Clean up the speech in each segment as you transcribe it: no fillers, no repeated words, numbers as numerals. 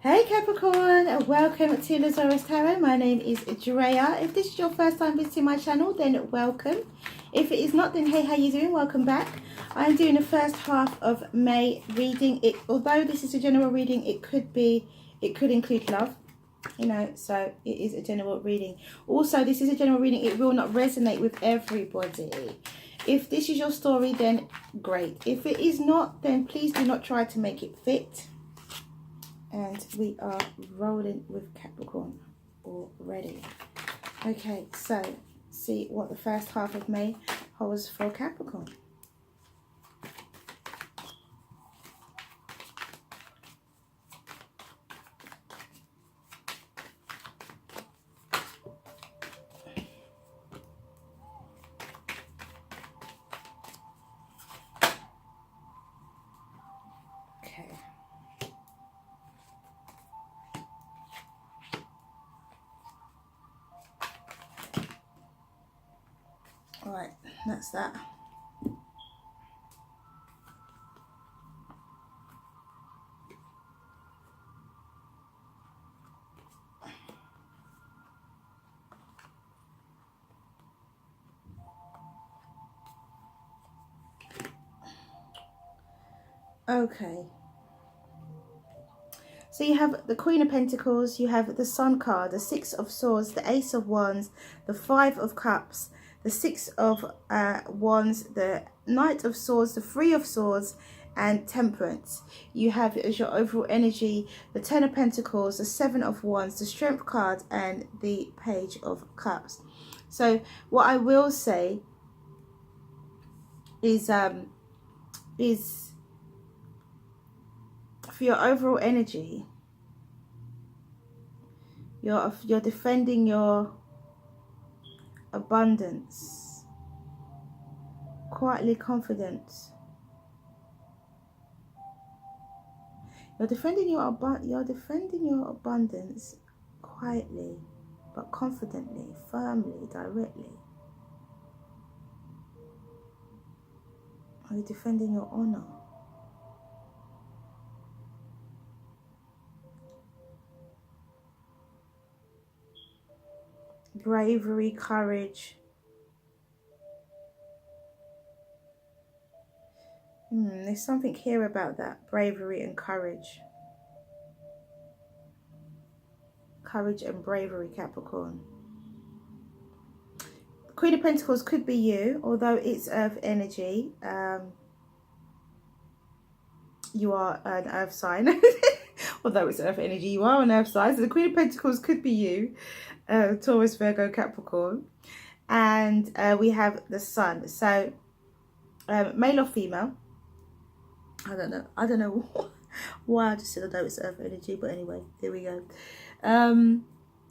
Hey Capricorn, welcome to the Zarious Tarot. My name is Drea. If this is your first time visiting my channel, then welcome. If it is not, then hey, how you doing? Welcome back. I'm doing the first half of May reading. Although this is a general reading, it could include love, you know, so it is a general reading. Also, this is a general reading. It will not resonate with everybody. If this is your story, then great. If it is not, then please do not try to make it fit. And we are rolling with Capricorn already. Okay, so see what the first half of May holds for Capricorn. Alright, that's that. Okay. So you have the Queen of Pentacles, you have the Sun card, the Six of Swords, the Ace of Wands, the Five of Cups, the Six of Wands, the Knight of Swords, the Three of Swords, and Temperance. You have as your overall energy the Ten of Pentacles, the Seven of Wands, the Strength card, and the Page of Cups. So what I will say is for your overall energy, you're defending your abundance, quietly confident. You're defending your abundance quietly, but confidently, firmly, directly. Are you defending your honor? Bravery, courage. There's something here about that. Bravery and courage. Courage and bravery, Capricorn. Queen of Pentacles could be you, although it's Earth energy. You are an Earth sign. Although it's Earth energy, you are an Earth sign. So the Queen of Pentacles could be you. Taurus, Virgo, Capricorn. And we have the Sun. So male or female. I don't know why I just said I know it's Earth energy, but anyway, there we go.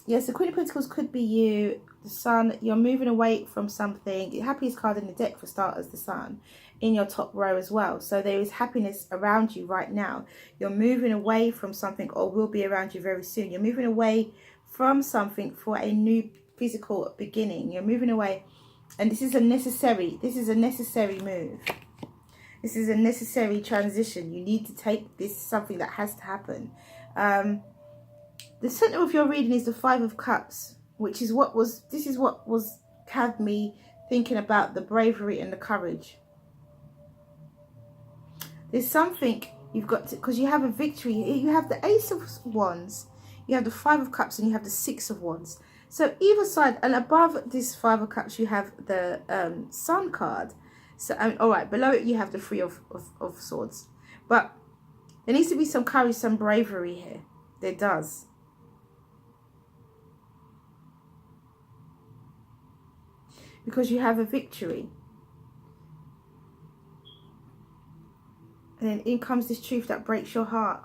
Yes, the Queen of Pentacles could be you. The Sun, you're moving away from something. The happiest card in the deck for starters, the Sun, in your top row as well. So there is happiness around you right now. You're moving away from something, or will be around you very soon. You're moving away from something for a new physical beginning. You're moving away, and this is a necessary move. This is a necessary transition. You need to take this, something that has to happen. The center of your reading is the Five of Cups, which is what was had me thinking about the bravery and the courage. There's something you've got to, because you have a victory. You have the Ace of Wands, you have the Five of Cups, and you have the Six of Wands. So either side, and above this Five of Cups, you have the Sun card. So all right, below it you have the Three of Swords. But there needs to be some courage, some bravery here. There does. Because you have a victory. And then in comes this truth that breaks your heart.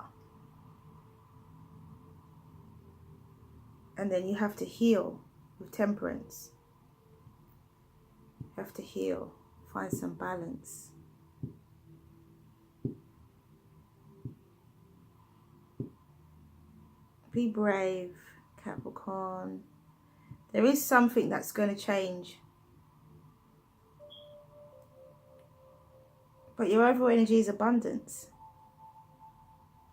And then you have to heal with Temperance. You have to heal. Find some balance. Be brave, Capricorn. There is something that's going to change. But your overall energy is abundance.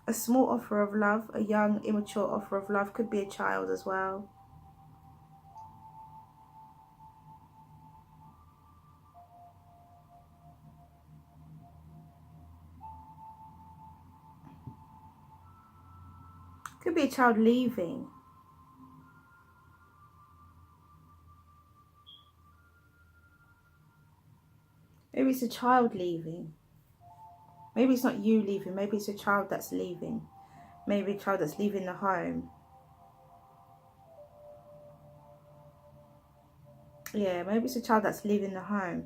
a small offer of love, a young, immature offer of love. Could be a child as well. Could be a child leaving. Maybe it's a child leaving. Maybe it's not you leaving. Maybe it's a child that's leaving. Maybe a child that's leaving the home. Yeah, maybe it's a child that's leaving the home.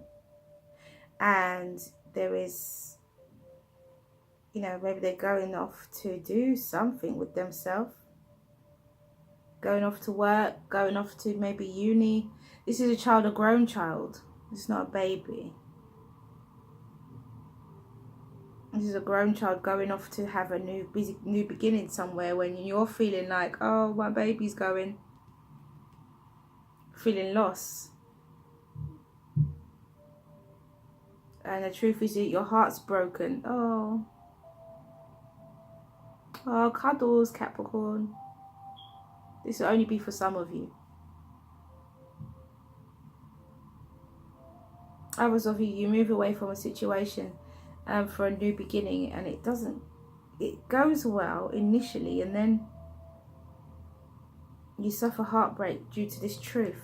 And there is, you know, maybe they're going off to do something with themselves. Going off to work, going off to maybe uni. This is a child, a grown child. It's not a baby. This is a grown child going off to have a new beginning somewhere, when you're feeling like, oh, my baby's going. Feeling lost. And the truth is that your heart's broken. Oh. Oh, cuddles, Capricorn. This will only be for some of you. Others of you, you move away from a situation for a new beginning, and it goes well initially, and then you suffer heartbreak due to this truth.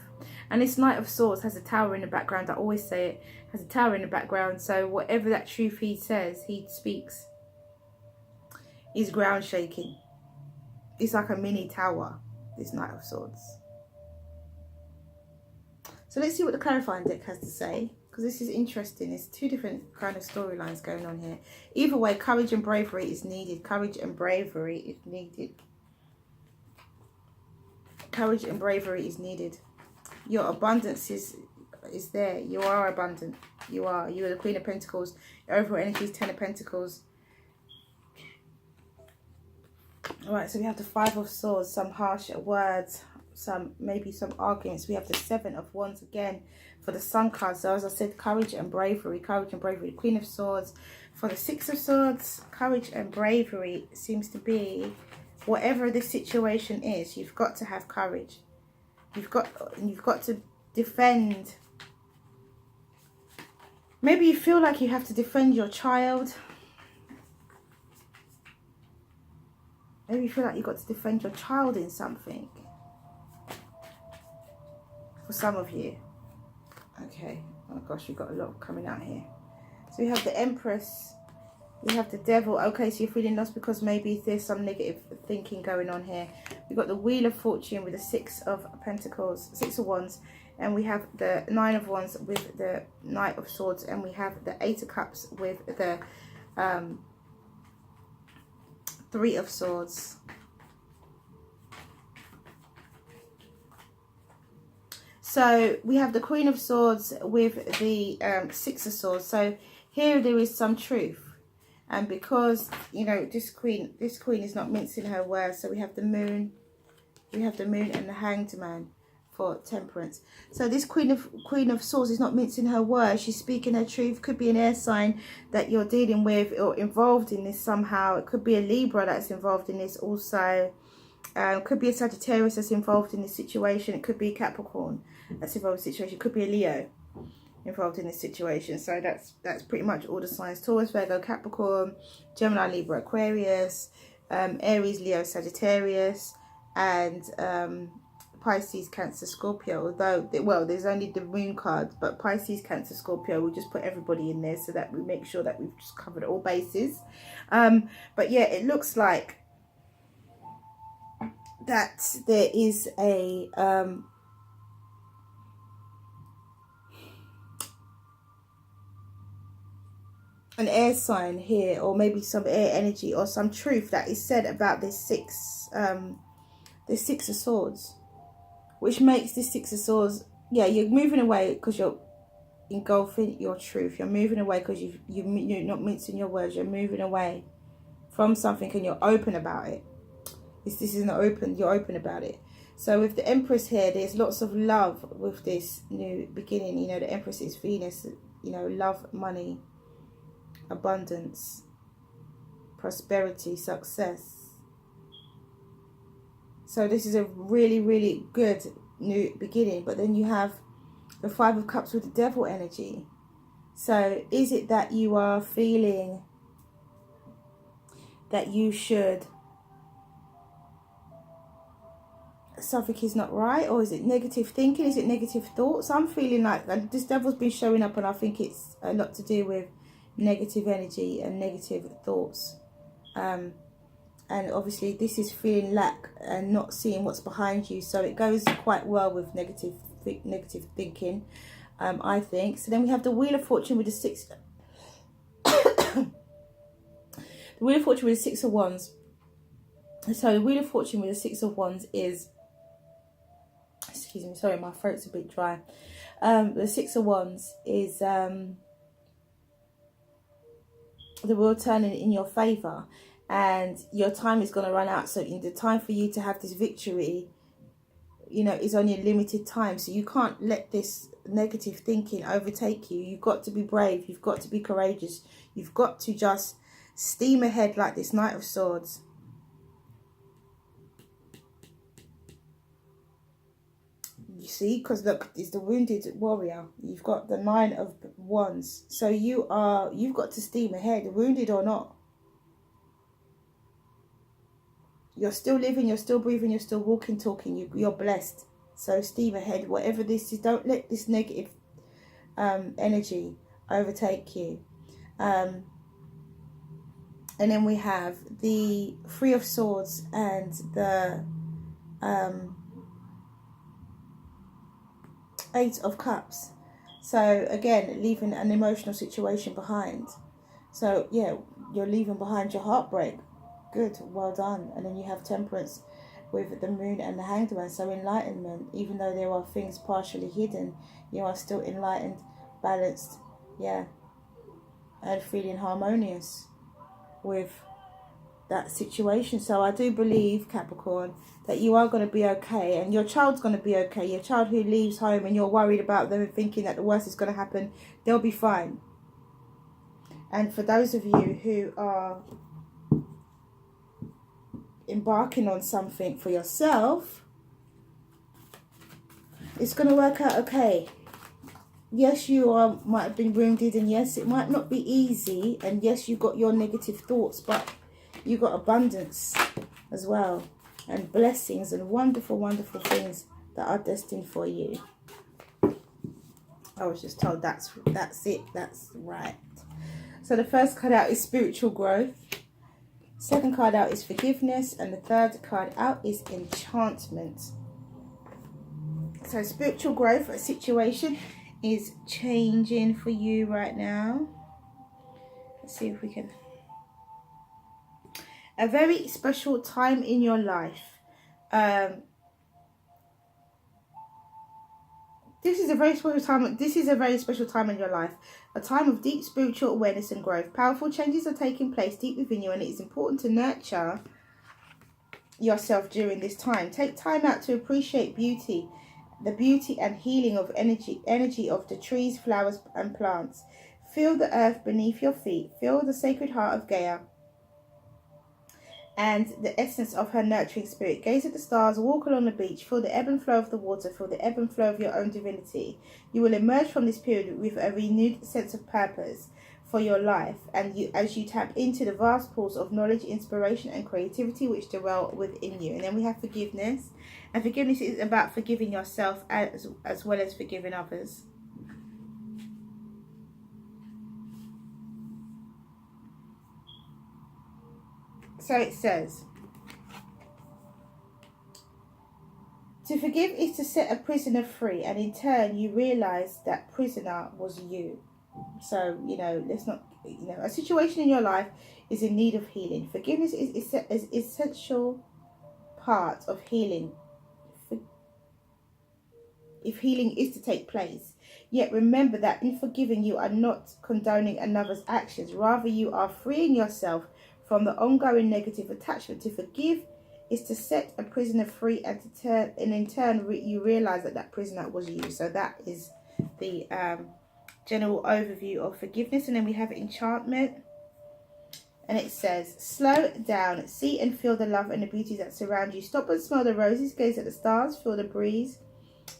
And this Knight of Swords has a tower in the background. I always say it has a tower in the background. So whatever that truth he says, he speaks, is ground shaking. It's like a mini tower, this Knight of Swords. So let's see what the clarifying deck has to say, because this is interesting. There's two different kind of storylines going on here. Either way, courage and bravery is needed. Courage and bravery is needed. Courage and bravery is needed. Your abundance is there. You are abundant. You are the Queen of Pentacles. Your overall energy is 10 of Pentacles. Alright, so we have the 5 of Swords, some harsh words, maybe some arguments. We have the 7 of Wands again for the Sun card. So as I said, courage and bravery. Courage and bravery. Queen of Swords. For the 6 of Swords, courage and bravery seems to be, whatever the situation is, you've got to have courage. You've got to defend. Maybe you feel like you have to defend your child. Maybe you feel like you've got to defend your child in something. For some of you. Okay. Oh gosh, we've got a lot coming out here. So we have the Empress. We have the Devil. Okay, so you're feeling lost because maybe there's some negative thinking going on here. We've got the Wheel of Fortune with the 6 of Pentacles, 6 of Wands. And we have the 9 of Wands with the Knight of Swords. And we have the 8 of Cups with the 3 of Swords. So we have the Queen of Swords with the 6 of Swords. So here there is some truth. And because, you know, this queen is not mincing her words. So we have the Moon. We have the Moon and the Hanged Man for Temperance. So this Queen of Swords is not mincing her words. She's speaking her truth. Could be an air sign that you're dealing with or involved in this somehow. It could be a Libra that's involved in this also. Could be a Sagittarius that's involved in this situation. It could be a Capricorn that's involved in this situation. It could be a Leo involved in this situation. So that's pretty much all the signs: Taurus, Virgo, Capricorn, Gemini, Libra, Aquarius, Aries, Leo, Sagittarius, and Pisces, Cancer, Scorpio. Although, well, there's only the Moon card, but Pisces, Cancer, Scorpio, we'll just put everybody in there so that we make sure that we've just covered all bases. But yeah, it looks like that there is a an air sign here, or maybe some air energy or some truth that is said about this 6 of Swords, which makes this 6 of Swords, yeah, you're moving away because you're engulfing your truth. You're moving away because you're not mincing your words. You're moving away from something and you're open about it. This is not open, you're open about it. So with the Empress here, there's lots of love with this new beginning. You know, the Empress is Venus, you know, love, money, abundance. prosperity, success. So this is a really, really good new beginning. But then you have the Five of Cups with the Devil energy. So is it that you are feeling that you should, something is not right, or is it negative thinking? Is it negative thoughts? I'm feeling like this Devil's been showing up, and I think it's a lot to do with negative energy and negative thoughts. And obviously this is feeling lack and not seeing what's behind you, so it goes quite well with negative thinking, I think. So then we have the Wheel of Fortune with the Six the Wheel of Fortune with the Six of Wands. So the Wheel of Fortune with the Six of Wands is, excuse me, sorry, my throat's a bit dry. The Six of Wands is the wheel turning in your favour, and your time is going to run out. So in the time for you to have this victory, you know, is only a limited time. So you can't let this negative thinking overtake you. You've got to be brave. You've got to be courageous. You've got to just steam ahead like this Knight of Swords. You see, because look, it's the wounded warrior. You've got the Nine of Wands. So you've got to steam ahead, wounded or not. You're still living, you're still breathing, you're still walking, talking, you're blessed. So steam ahead, whatever this is. Don't let this negative energy overtake you. And then we have the Three of Swords and the Eight of Cups. So again, leaving an emotional situation behind. So yeah, you're leaving behind your heartbreak. Good, well done. And then you have Temperance with the Moon and the Hanged Man. So enlightenment, even though there are things partially hidden, you are still enlightened, balanced, yeah, and feeling harmonious with that situation. So I do believe, Capricorn, that you are going to be okay, and your child's going to be okay. Your child who leaves home and you're worried about them and thinking that the worst is going to happen, they'll be fine. And for those of you who are embarking on something for yourself, it's going to work out okay. Yes, you might have been wounded, and yes, it might not be easy, and yes, you got your negative thoughts, but you got abundance as well, and blessings and wonderful, wonderful things that are destined for you. I was just told that's it, that's right. So the first card out is spiritual growth. Second card out is forgiveness, and the third card out is enchantment. So spiritual growth, a situation is changing for you right now. Let's see if we can. A very special time in your life. This is a very special time. This is a very special time in your life. A time of deep spiritual awareness and growth. Powerful changes are taking place deep within you, and it is important to nurture yourself during this time. Take time out to appreciate beauty, the beauty and healing of energy of the trees, flowers, and plants. Feel the earth beneath your feet. Feel the sacred heart of Gaia and the essence of her nurturing spirit. Gaze at the stars, walk along the beach, feel the ebb and flow of the water, feel the ebb and flow of your own divinity. You will emerge from this period with a renewed sense of purpose for your life, and as you tap into the vast pools of knowledge, inspiration, and creativity which dwell within you. And then we have forgiveness, and forgiveness is about forgiving yourself as well as forgiving others. So it says, to forgive is to set a prisoner free, and in turn you realize that prisoner was you. So, you know, let's not, you know, a situation in your life is in need of healing. Forgiveness is an essential part of healing, if healing is to take place. Yet remember that in forgiving, you are not condoning another's actions. Rather, you are freeing yourself from the ongoing negative attachment. To forgive is to set a prisoner free, and in turn you realize that that prisoner was you. So that is the general overview of forgiveness. And then we have enchantment, And it says, slow down, see and feel the love and the beauty that surround you. Stop and smell the roses, gaze at the stars, feel the breeze,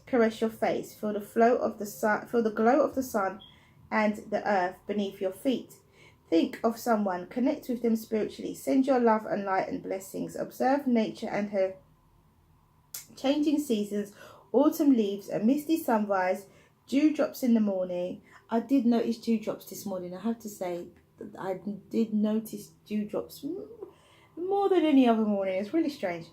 caress your face, feel the flow of the sun, feel the glow of the sun and the earth beneath your feet. Think of someone, connect with them spiritually, send your love and light and blessings. Observe nature and her changing seasons, autumn leaves, a misty sunrise, dewdrops in the morning. I did notice dewdrops this morning, I have to say. I did notice dewdrops more than any other morning. It's really strange.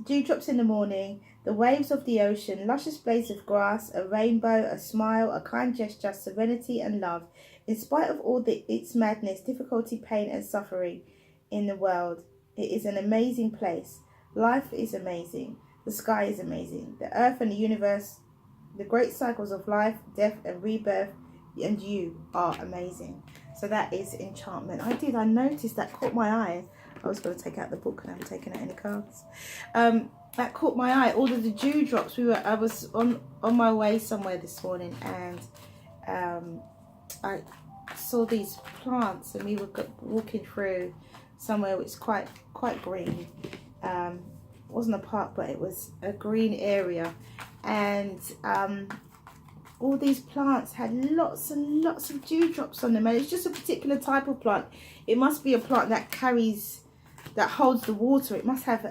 Dewdrops in the morning, the waves of the ocean, luscious blades of grass, a rainbow, a smile, a kind gesture, serenity and love. In spite of all its madness, difficulty, pain and suffering in the world, it is an amazing place. Life is amazing. The sky is amazing. The earth and the universe, the great cycles of life, death and rebirth, and you are amazing. So that is enchantment. I noticed that, caught my eye. I was going to take out the book and I haven't taken out any cards. That caught my eye. All of the dewdrops. I was on my way somewhere this morning, and I saw these plants, and we were walking through somewhere which is quite green. It wasn't a park, but it was a green area, and all these plants had lots and lots of dewdrops on them, and it's just a particular type of plant. It must be a plant that holds the water. It must have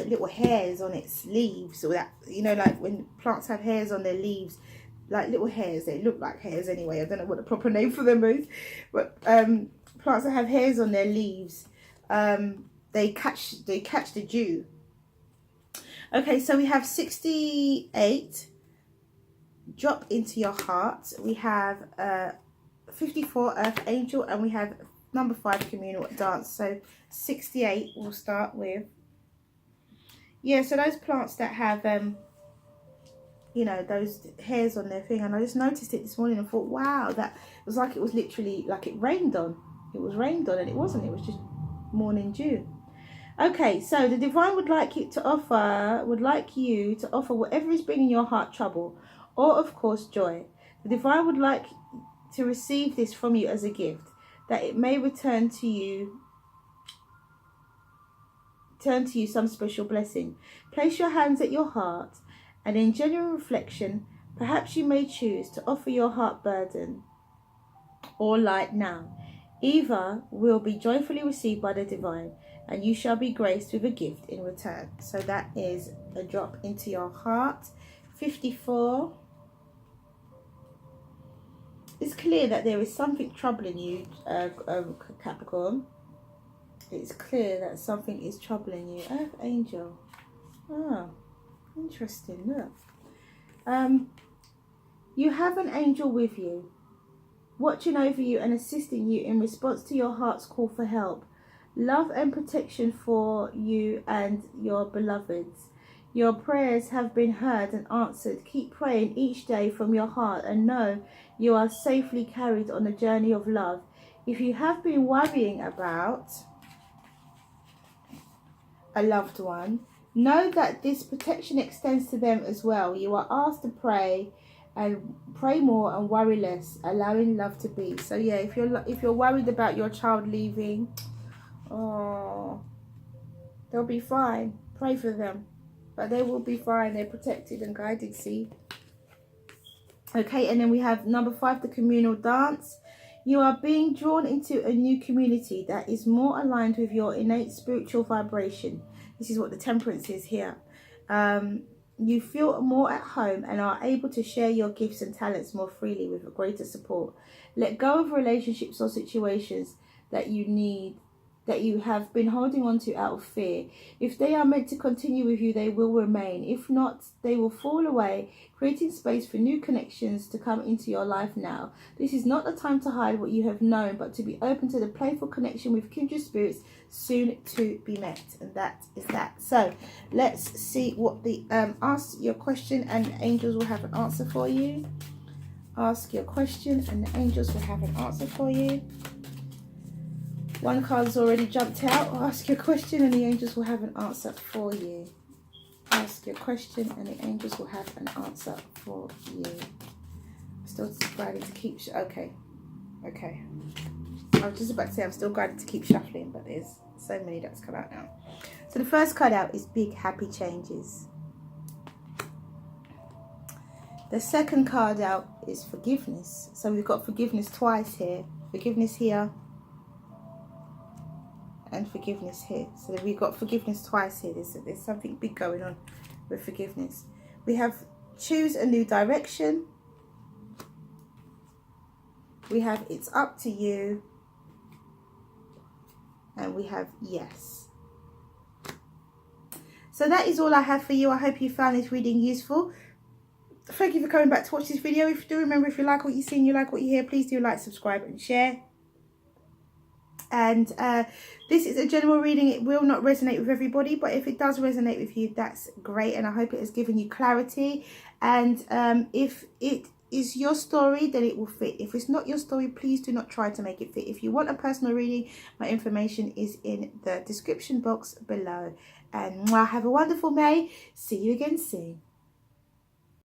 little hairs on its leaves, or that, you know, like when plants have hairs on their leaves, like little hairs. They look like hairs anyway. I don't know what the proper name for them is, but plants that have hairs on their leaves, they catch the dew. Okay, so we have 68. Drop into your heart. We have 54 Earth Angel, and we have number 5 Communal Dance. So 68 we'll start with. Yeah, so those plants that have you know, those hairs on their thing, and I just noticed it this morning and thought, wow, that was like, it was literally like it rained on. It was rained on, and it wasn't. It was just morning dew. Okay, so the divine would like you to offer whatever is bringing your heart trouble, or of course joy. The divine would like to receive this from you as a gift, that it may return to you some special blessing. Place your hands at your heart, and in genuine reflection, perhaps you may choose to offer your heart burden or light now. Either will be joyfully received by the divine, and you shall be graced with a gift in return. So that is a drop into your heart. 54. It's clear that there is something troubling you, Capricorn. It's clear that something is troubling you. Earth Angel. Oh, interesting. Look. You have an angel with you, watching over you and assisting you in response to your heart's call for help. Love and protection for you and your beloveds. Your prayers have been heard and answered. Keep praying each day from your heart, and know you are safely carried on a journey of love. If you have been worrying about a loved one, know that this protection extends to them as well. You are asked to pray, and pray more and worry less, allowing love to be. So yeah, if you're worried about your child leaving, oh, they'll be fine. Pray for them, but they will be fine. They're protected and guided. See. Okay, and then we have number 5, the communal dance. You are being drawn into a new community that is more aligned with your innate spiritual vibration. This is what the temperance is here. You feel more at home and are able to share your gifts and talents more freely with a greater support. Let go of relationships or situations that you have been holding on to out of fear. If they are meant to continue with you, they will remain. If not, they will fall away, creating space for new connections to come into your life now. This is not the time to hide what you have known, but to be open to the playful connection with kindred spirits soon to be met. And that is that. So let's see what the ask your question and the angels will have an answer for you. Ask your question and the angels will have an answer for you. One card's already jumped out. Ask your question and the angels will have an answer for you. Ask your question and the angels will have an answer for you. Still deciding to keep... Okay. I was just about to say I'm still guided to keep shuffling, but there's so many that's come out now. So the first card out is big happy changes. The second card out is forgiveness. So we've got forgiveness twice here. Forgiveness here and forgiveness here. So we've got forgiveness twice here. There's something big going on with forgiveness. We have choose a new direction. We have it's up to you. And we have yes. So that is all I have for you. I hope you found this reading useful. Thank you for coming back to watch this video. If you do, remember, if you like what you see and you like what you hear, please do like, subscribe and share. And this is a general reading. It will not resonate with everybody, but if it does resonate with you, that's great. And I hope it has given you clarity. And if it is your story, then it will fit. If it's not your story, please do not try to make it fit. If you want a personal reading, my information is in the description box below. And mwah, have a wonderful May. See you again soon.